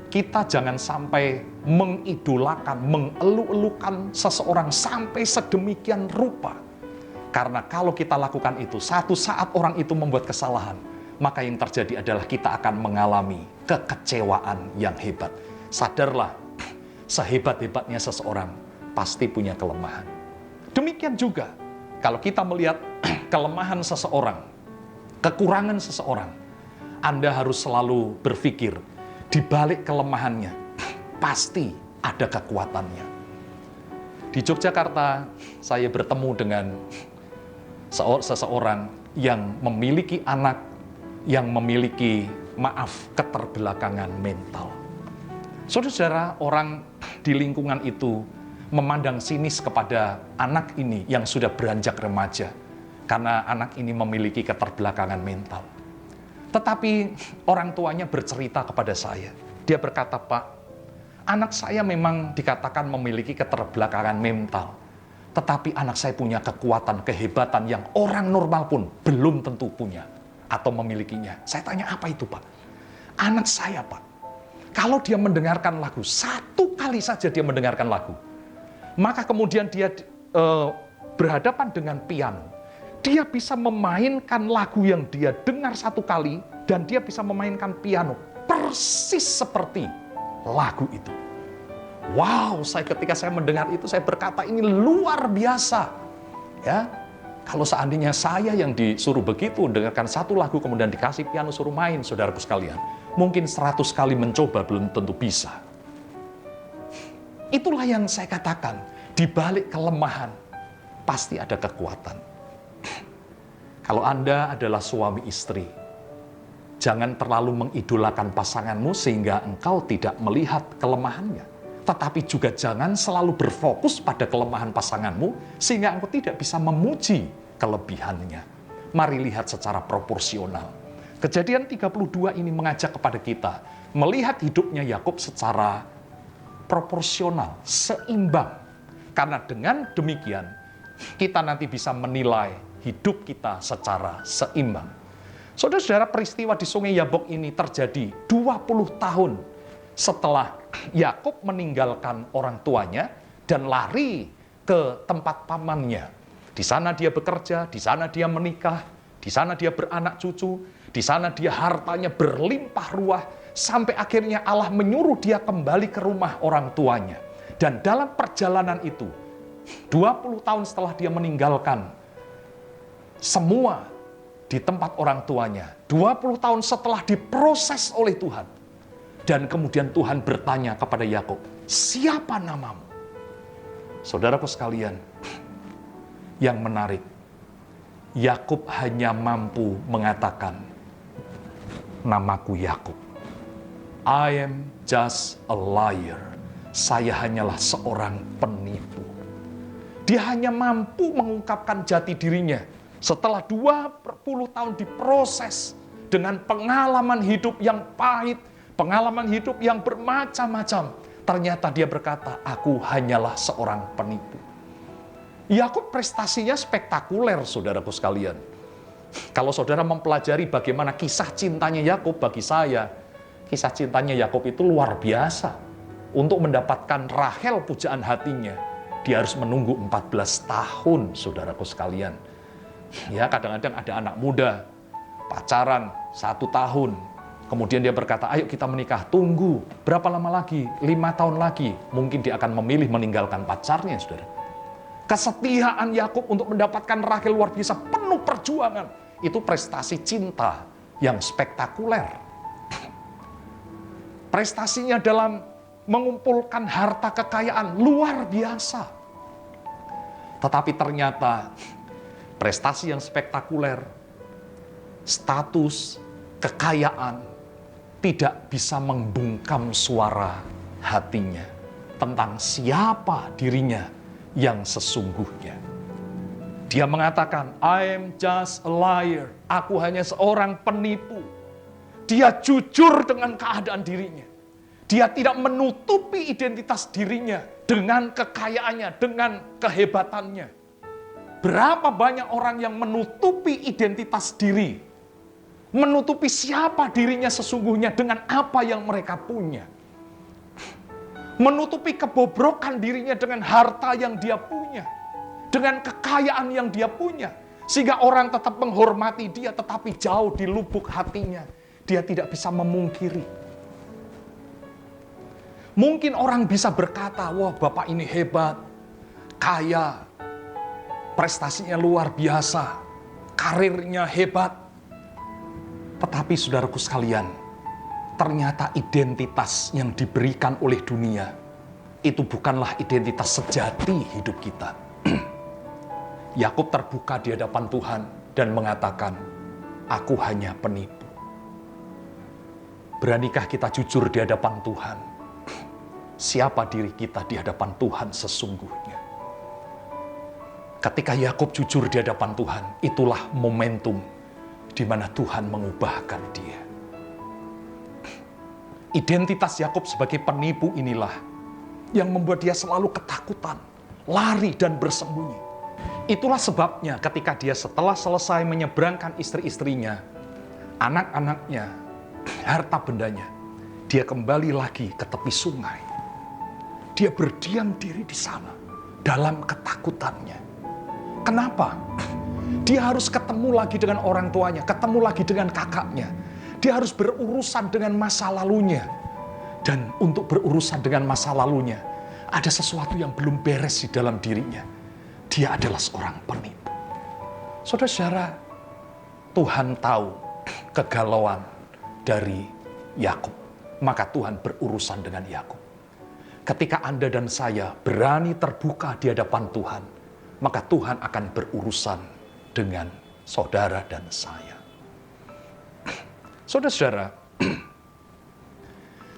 Kita jangan sampai mengidolakan, mengeluh-elukan seseorang sampai sedemikian rupa. Karena kalau kita lakukan itu, satu saat orang itu membuat kesalahan, maka yang terjadi adalah kita akan mengalami kekecewaan yang hebat. Sadarlah, sehebat-hebatnya seseorang pasti punya kelemahan. Demikian juga, kalau kita melihat kelemahan seseorang, kekurangan seseorang, Anda harus selalu berpikir, di balik kelemahannya, pasti ada kekuatannya. Di Yogyakarta, saya bertemu dengan seseorang yang memiliki anak, yang memiliki, keterbelakangan mental. Saudara-saudara, orang di lingkungan itu memandang sinis kepada anak ini yang sudah beranjak remaja, karena anak ini memiliki keterbelakangan mental. Tetapi orang tuanya bercerita kepada saya. Dia berkata, Pak, anak saya memang dikatakan memiliki keterbelakangan mental. Tetapi anak saya punya kekuatan, kehebatan yang orang normal pun belum tentu punya atau memilikinya. Saya tanya, apa itu, Pak? Anak saya, Pak, kalau dia mendengarkan lagu, satu kali saja dia mendengarkan lagu, maka kemudian dia berhadapan dengan piano. Dia bisa memainkan lagu yang dia dengar satu kali, dan dia bisa memainkan piano persis seperti lagu itu. Wow, ketika saya mendengar itu, saya berkata ini luar biasa. Ya, kalau seandainya saya yang disuruh begitu, dengarkan satu lagu kemudian dikasih piano suruh main, saudaraku sekalian, mungkin 100 kali mencoba belum tentu bisa. Itulah yang saya katakan, di balik kelemahan pasti ada kekuatan. Kalau Anda adalah suami istri, jangan terlalu mengidolakan pasanganmu sehingga engkau tidak melihat kelemahannya. Tetapi juga jangan selalu berfokus pada kelemahan pasanganmu sehingga engkau tidak bisa memuji kelebihannya. Mari lihat secara proporsional. Kejadian 32 ini mengajak kepada kita melihat hidupnya Yakub secara proporsional, seimbang. Karena dengan demikian kita nanti bisa menilai hidup kita secara seimbang. Saudara-saudara, peristiwa di Sungai Yabok ini terjadi 20 tahun setelah Yakub meninggalkan orang tuanya dan lari ke tempat pamannya. Di sana dia bekerja, di sana dia menikah, di sana dia beranak cucu, di sana dia hartanya berlimpah ruah, sampai akhirnya Allah menyuruh dia kembali ke rumah orang tuanya. Dan dalam perjalanan itu, 20 tahun setelah dia meninggalkan semua di tempat orang tuanya, 20 tahun setelah diproses oleh Tuhan, dan kemudian Tuhan bertanya kepada Yakub, siapa namamu? Saudaraku sekalian, yang menarik, Yakub hanya mampu mengatakan, namaku Yakub. I am just a liar. Saya hanyalah seorang penipu. Dia hanya mampu mengungkapkan jati dirinya setelah 20 tahun diproses dengan pengalaman hidup yang pahit, pengalaman hidup yang bermacam-macam. Ternyata dia berkata, aku hanyalah seorang penipu. Yakub prestasinya spektakuler, saudaraku sekalian. Kalau saudara mempelajari bagaimana kisah cintanya Yakub, bagi saya, kisah cintanya Yakub itu luar biasa. Untuk mendapatkan Rahel pujaan hatinya, dia harus menunggu 14 tahun, saudaraku sekalian. Ya, kadang-kadang ada anak muda, pacaran 1 tahun, kemudian dia berkata, ayo kita menikah, tunggu, berapa lama lagi? 5 tahun lagi, mungkin dia akan memilih meninggalkan pacarnya, saudara. Kesetiaan Yakub untuk mendapatkan Rahel luar biasa, penuh perjuangan. Itu prestasi cinta yang spektakuler. Prestasinya dalam mengumpulkan harta kekayaan luar biasa. Tetapi ternyata prestasi yang spektakuler, status, kekayaan, tidak bisa membungkam suara hatinya tentang siapa dirinya yang sesungguhnya. Dia mengatakan, I am just a liar. Aku hanya seorang penipu. Dia jujur dengan keadaan dirinya. Dia tidak menutupi identitas dirinya dengan kekayaannya, dengan kehebatannya. Berapa banyak orang yang menutupi identitas diri, menutupi siapa dirinya sesungguhnya dengan apa yang mereka punya. Menutupi kebobrokan dirinya dengan harta yang dia punya, dengan kekayaan yang dia punya, sehingga orang tetap menghormati dia, tetapi jauh di lubuk hatinya dia tidak bisa memungkiri. Mungkin orang bisa berkata, wah bapak ini hebat, kaya, prestasinya luar biasa, karirnya hebat. Tetapi saudaraku sekalian, ternyata identitas yang diberikan oleh dunia itu bukanlah identitas sejati hidup kita. Yakub terbuka di hadapan Tuhan dan mengatakan, aku hanya penipu. Beranikah kita jujur di hadapan Tuhan? Siapa diri kita di hadapan Tuhan sesungguhnya? Ketika Yakub jujur di hadapan Tuhan, itulah momentum di mana Tuhan mengubahkan dia. Identitas Yakub sebagai penipu inilah yang membuat dia selalu ketakutan, lari dan bersembunyi. Itulah sebabnya ketika dia setelah selesai menyeberangkan istri-istrinya, anak-anaknya, harta bendanya, dia kembali lagi ke tepi sungai. Dia berdiam diri di sana dalam ketakutannya. Kenapa? Dia harus ketemu lagi dengan orang tuanya, ketemu lagi dengan kakaknya. Dia harus berurusan dengan masa lalunya. Dan untuk berurusan dengan masa lalunya, ada sesuatu yang belum beres di dalam dirinya. Dia adalah seorang penipu. Saudara-saudara, Tuhan tahu kegalauan dari Yakub. Maka Tuhan berurusan dengan Yakub. Ketika Anda dan saya berani terbuka di hadapan Tuhan, maka Tuhan akan berurusan dengan saudara dan saya. Saudara-saudara,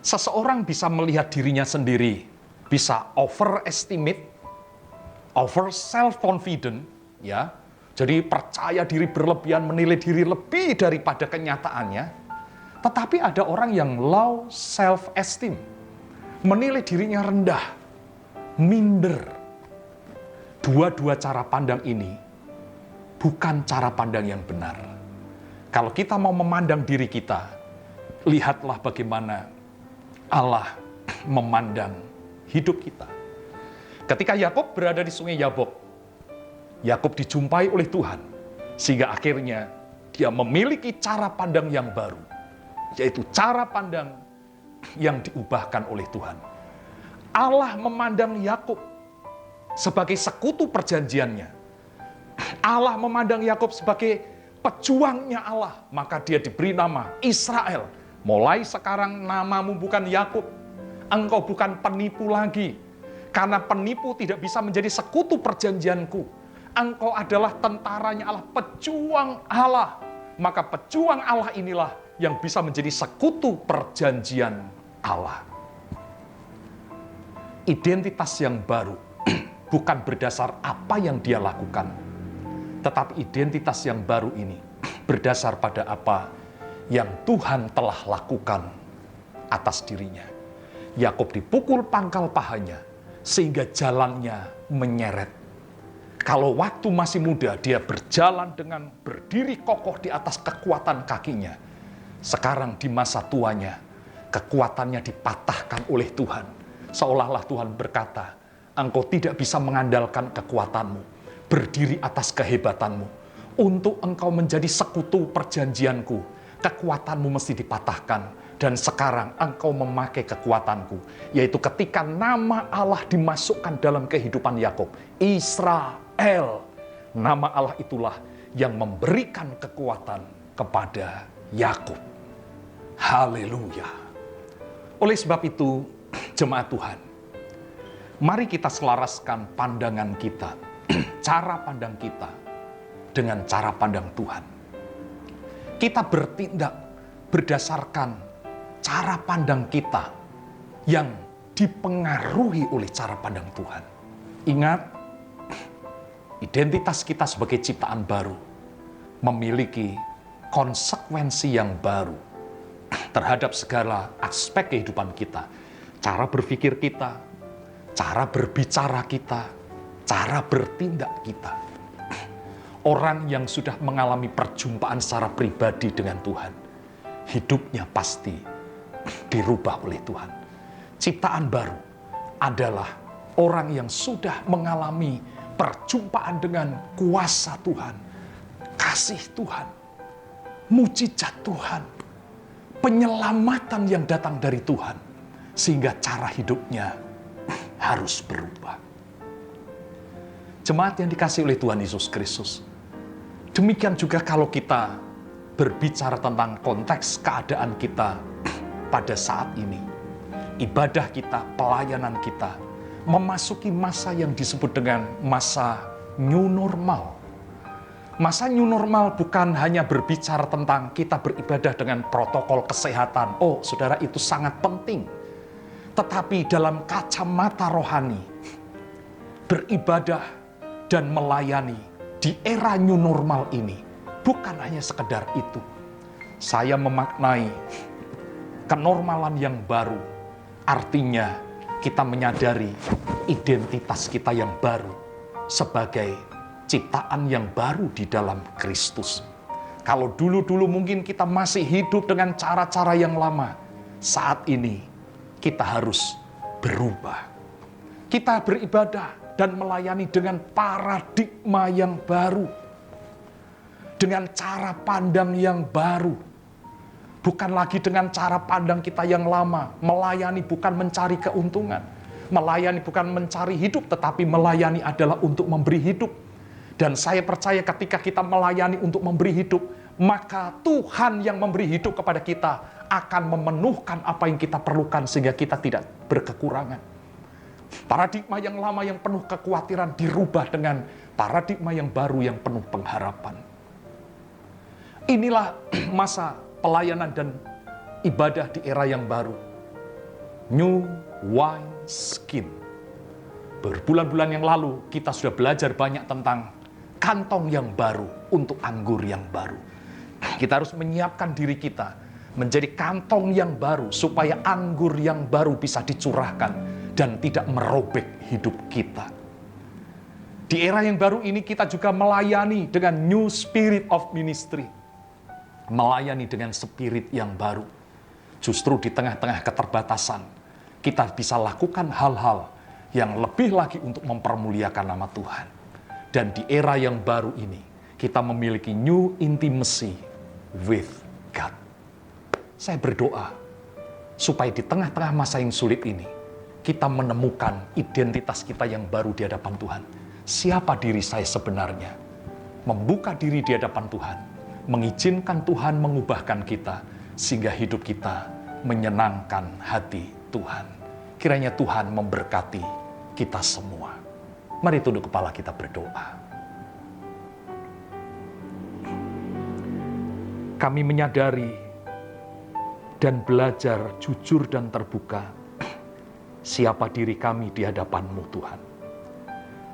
seseorang bisa melihat dirinya sendiri, bisa overestimate, over self-confident, ya. Jadi percaya diri berlebihan, menilai diri lebih daripada kenyataannya. Tetapi ada orang yang low self-esteem, menilai dirinya rendah, minder. Dua-dua cara pandang ini bukan cara pandang yang benar. Kalau kita mau memandang diri kita, lihatlah bagaimana Allah memandang hidup kita. Ketika Yakub berada di sungai Yabok, Yakub dijumpai oleh Tuhan, sehingga akhirnya dia memiliki cara pandang yang baru, yaitu cara pandang yang diubahkan oleh Tuhan. Allah memandang Yakub sebagai sekutu perjanjiannya. Allah memandang Yakub sebagai pejuangnya Allah, maka dia diberi nama Israel. Mulai sekarang namamu bukan Yakub, engkau bukan penipu lagi, karena penipu tidak bisa menjadi sekutu perjanjianku. Engkau adalah tentaranya Allah, pejuang Allah. Maka pejuang Allah inilah yang bisa menjadi sekutu perjanjian Allah. Identitas yang baru bukan berdasar apa yang dia lakukan, tetapi identitas yang baru ini berdasar pada apa yang Tuhan telah lakukan atas dirinya. Yakub dipukul pangkal pahanya sehingga jalannya menyeret. Kalau waktu masih muda, dia berjalan dengan berdiri kokoh di atas kekuatan kakinya. Sekarang di masa tuanya, kekuatannya dipatahkan oleh Tuhan. Seolah-olah Tuhan berkata, engkau tidak bisa mengandalkan kekuatanmu, berdiri atas kehebatanmu. Untuk engkau menjadi sekutu perjanjianku, kekuatanmu mesti dipatahkan. Dan sekarang engkau memakai kekuatanku, yaitu ketika nama Allah dimasukkan dalam kehidupan Yakub, Israel. Nama Allah itulah yang memberikan kekuatan kepada Yakub. Haleluya. Oleh sebab itu, jemaat Tuhan, mari kita selaraskan pandangan kita, cara pandang kita dengan cara pandang Tuhan. Kita bertindak berdasarkan cara pandang kita yang dipengaruhi oleh cara pandang Tuhan. Ingat, identitas kita sebagai ciptaan baru memiliki konsekuensi yang baru terhadap segala aspek kehidupan kita. Cara berpikir kita, cara berbicara kita, cara bertindak kita. Orang yang sudah mengalami perjumpaan secara pribadi dengan Tuhan, hidupnya pasti dirubah oleh Tuhan. Ciptaan baru adalah orang yang sudah mengalami perjumpaan dengan kuasa Tuhan, kasih Tuhan, mujizat Tuhan, penyelamatan yang datang dari Tuhan, sehingga cara hidupnya harus berubah. Jemaat yang dikasihi oleh Tuhan Yesus Kristus, demikian juga kalau kita berbicara tentang konteks keadaan kita pada saat ini, ibadah kita, pelayanan kita, memasuki masa yang disebut dengan masa new normal. Masa new normal bukan hanya berbicara tentang kita beribadah dengan protokol kesehatan. Oh, saudara, itu sangat penting. Tetapi dalam kacamata rohani, beribadah dan melayani di era new normal ini bukan hanya sekedar itu. Saya memaknai kenormalan yang baru, artinya kita menyadari identitas kita yang baru sebagai ciptaan yang baru di dalam Kristus. Kalau dulu-dulu mungkin kita masih hidup dengan cara-cara yang lama, saat ini kita harus berubah. Kita beribadah dan melayani dengan paradigma yang baru, dengan cara pandang yang baru. Bukan lagi dengan cara pandang kita yang lama. Melayani bukan mencari keuntungan. Melayani bukan mencari hidup, tetapi melayani adalah untuk memberi hidup. Dan saya percaya ketika kita melayani untuk memberi hidup, maka Tuhan yang memberi hidup kepada kita akan memenuhkan apa yang kita perlukan sehingga kita tidak berkekurangan. Paradigma yang lama yang penuh kekhawatiran dirubah dengan paradigma yang baru yang penuh pengharapan. Inilah masa pelayanan dan ibadah di era yang baru. New wine skin. Berbulan-bulan yang lalu kita sudah belajar banyak tentang kantong yang baru untuk anggur yang baru. Kita harus menyiapkan diri kita menjadi kantong yang baru supaya anggur yang baru bisa dicurahkan dan tidak merobek hidup kita. Di era yang baru ini kita juga melayani dengan new spirit of ministry. Melayani dengan spirit yang baru. Justru di tengah-tengah keterbatasan, kita bisa lakukan hal-hal yang lebih lagi untuk mempermuliakan nama Tuhan. Dan di era yang baru ini, kita memiliki new intimacy with God. Saya berdoa supaya di tengah-tengah masa yang sulit ini, kita menemukan identitas kita yang baru di hadapan Tuhan. Siapa diri saya sebenarnya? Membuka diri di hadapan Tuhan, mengizinkan Tuhan mengubahkan kita, sehingga hidup kita menyenangkan hati Tuhan. Kiranya Tuhan memberkati kita semua. Mari tunduk kepala kita berdoa. Kami menyadari dan belajar jujur dan terbuka siapa diri kami di hadapan-Mu, Tuhan.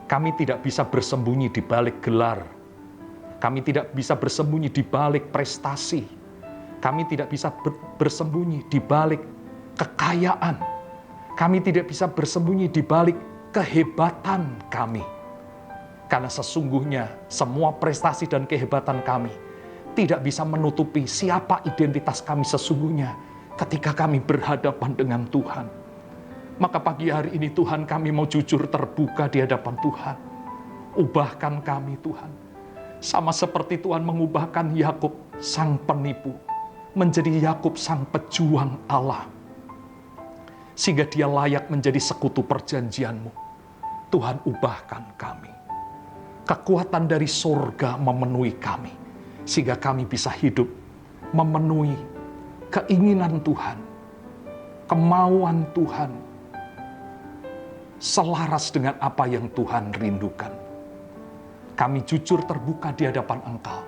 Kami tidak bisa bersembunyi di balik gelar. Kami tidak bisa bersembunyi di balik prestasi. Kami tidak bisa bersembunyi di balik kekayaan. Kami tidak bisa bersembunyi di balik kehebatan kami. Karena sesungguhnya semua prestasi dan kehebatan kami tidak bisa menutupi siapa identitas kami sesungguhnya ketika kami berhadapan dengan Tuhan. Maka pagi hari ini Tuhan, kami mau jujur terbuka di hadapan Tuhan. Ubahkan kami Tuhan. Sama seperti Tuhan mengubahkan Yakub sang penipu menjadi Yakub sang pejuang Allah. Sehingga dia layak menjadi sekutu perjanjian-Mu. Tuhan, ubahkan kami. Kekuatan dari surga memenuhi kami. Sehingga kami bisa hidup memenuhi keinginan Tuhan. Kemauan Tuhan. Selaras dengan apa yang Tuhan rindukan. Kami jujur terbuka di hadapan Engkau.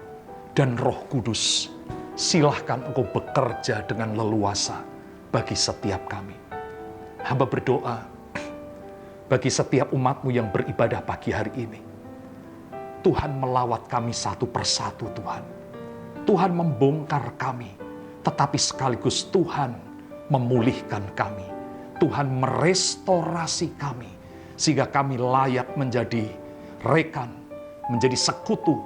Dan Roh Kudus, silahkan Engkau bekerja dengan leluasa bagi setiap kami. Hamba berdoa bagi setiap umat-Mu yang beribadah pagi hari ini. Tuhan melawat kami satu persatu Tuhan. Tuhan membongkar kami, tetapi sekaligus Tuhan memulihkan kami. Tuhan merestorasi kami, sehingga kami layak menjadi rekan, menjadi sekutu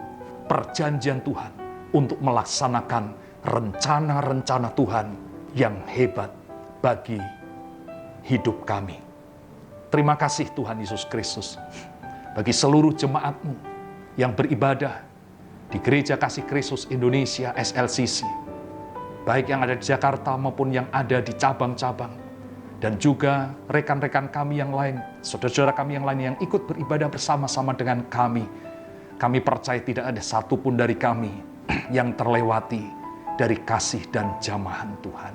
perjanjian Tuhan untuk melaksanakan rencana-rencana Tuhan yang hebat bagi hidup kami. Terima kasih Tuhan Yesus Kristus bagi seluruh jemaat-Mu yang beribadah di Gereja Kasih Kristus Indonesia SLCC, baik yang ada di Jakarta maupun yang ada di cabang-cabang, dan juga rekan-rekan kami yang lain, saudara-saudara kami yang lain yang ikut beribadah bersama-sama dengan kami. Kami percaya tidak ada satupun dari kami yang terlewati dari kasih dan jamahan Tuhan.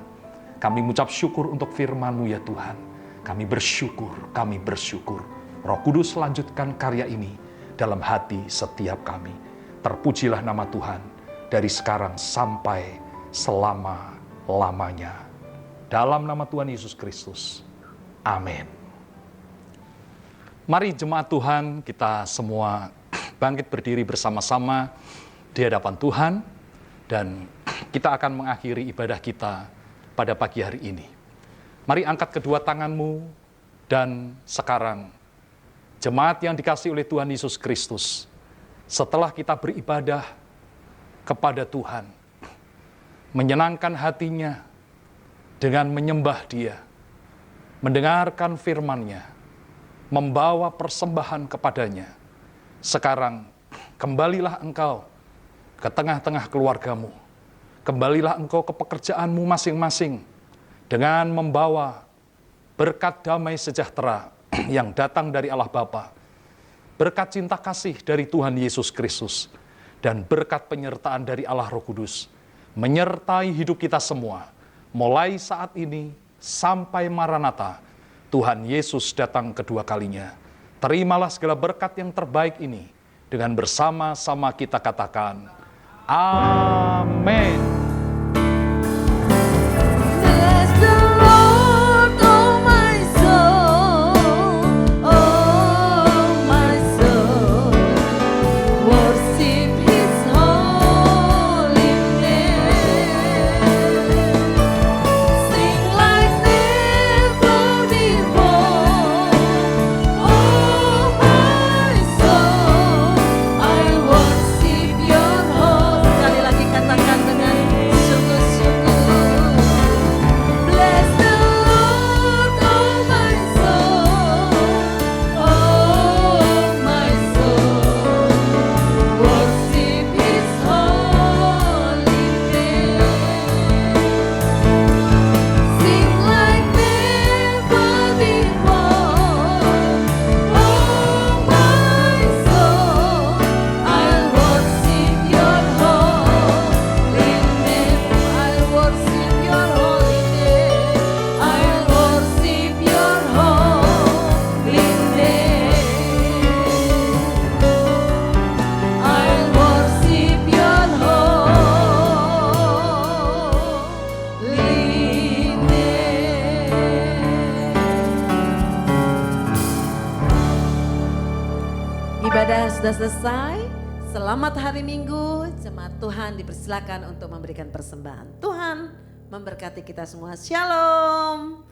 Kami mengucap syukur untuk firman-Mu ya Tuhan. Kami bersyukur. Roh Kudus lanjutkan karya ini dalam hati setiap kami. Terpujilah nama Tuhan dari sekarang sampai selama-lamanya. Dalam nama Tuhan Yesus Kristus. Amin. Mari jemaat Tuhan, kita semua bangkit berdiri bersama-sama di hadapan Tuhan. Dan kita akan mengakhiri ibadah kita pada pagi hari ini. Mari angkat kedua tanganmu dan sekarang jemaat yang dikasihi oleh Tuhan Yesus Kristus, setelah kita beribadah kepada Tuhan, menyenangkan hatinya dengan menyembah Dia, mendengarkan firman-Nya, membawa persembahan kepadanya. Sekarang kembalilah engkau ke tengah-tengah keluargamu. Kembalilah engkau ke pekerjaanmu masing-masing dengan membawa berkat damai sejahtera yang datang dari Allah Bapa, berkat cinta kasih dari Tuhan Yesus Kristus, dan berkat penyertaan dari Allah Roh Kudus menyertai hidup kita semua, mulai saat ini sampai Maranatha, Tuhan Yesus datang kedua kalinya. Terimalah segala berkat yang terbaik ini dengan bersama-sama kita katakan, amin. Bless the Lord, oh my soul, oh my soul. Worship His holy name. Sing like never before. Oh my soul, I worship Your holy. Sekali lagi katakan dengan sungguh-sungguh. Bless the Lord, oh my soul, oh my soul. Worship His holy name. Sing like never before. Oh my soul, I worship Your holy name. I worship Your holy name. I worship Your holy name. I worship Your holy name. Ibadah sudah selesai. Selamat hari Minggu. Jemaat Tuhan dipersilakan untuk memberikan persembahan. Tuhan memberkati kita semua. Shalom.